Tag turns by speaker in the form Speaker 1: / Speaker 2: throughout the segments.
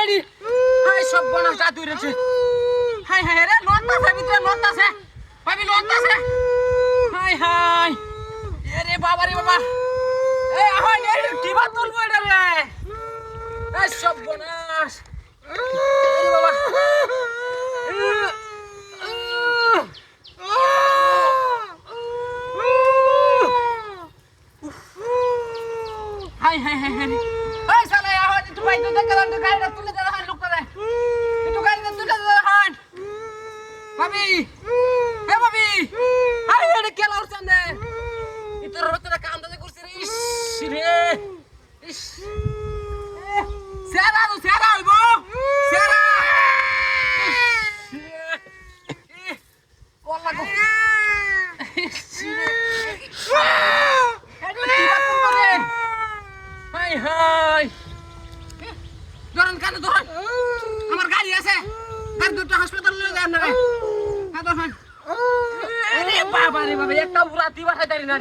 Speaker 1: বেডি হাই সব বনা জাদু রেছে হাই হাই রে লন্তা সে ভিতরে লন্তা সে ভাবি লন্তা সে হাই হাই এরে বাবা রে বাবা এই আহাই রে কিবা তুলবো এটা রে এই সব বনাস এরে বাবা হাই হাই হাই হাই এই সালা আহাই তুই ভাই তো দেখ কালাম তো গাড়িটা তুলে দে হান লোকটা রে তুই গাড়িটা তুলে দে হান ভাবি এ ভাবি হাই রে কেলা উঠছেন রে ইতর রতরা কামটা করছিস রে ইস রে ইস সেরা হইব সেরা ওলা গো ইস রে এটা কি বাত করে হাই হাই ধরন কানে ধরন আমার গাড়ি আছে গাড়ি দুটো হাসপাতাল নিয়ে যাই আপনাকে হ্যাঁ ধরন আরে বাবা রে বাবা একটা পুরা দিবা খাইতারি না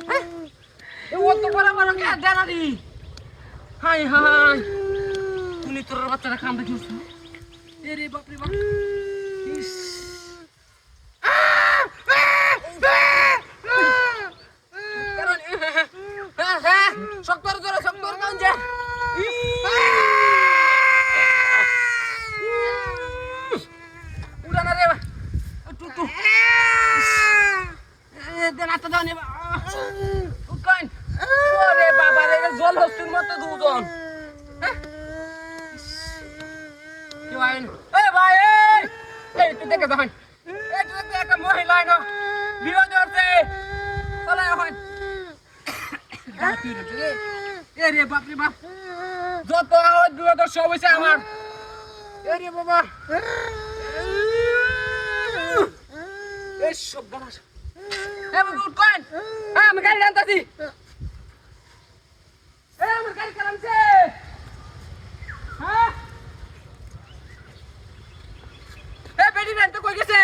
Speaker 1: হ্যাঁ ও তো বড় বড় কে জানারি হাই হাই তুমি তোর বাচ্চারা কামটা কি হচ্ছে এরে বাপ রে বাপ ইস কারণ হ্যাঁ শক্তর কান যা উড়ানা রে টুটু দেন আত্মা দাও নে উকান ওরে বাবা রে জল হস্তির মতো দুজন কি ভাই এ ভাই এই তুই দেখে দেখেন এই তুই দেখে একটা মহিলা না বিয়ে করছে চলে এখন এ রে বাপ রে বাপ যত আওয়াজ বিয়ে তো সব হইছে আমার এ রে বাবা এই সব বাবা এ বাবা উঠেন আমি গাড়ি আনতাছি এ আমার গাড়ি চালামছে হ্যাঁ এ বেডি রেন তো কই গেছে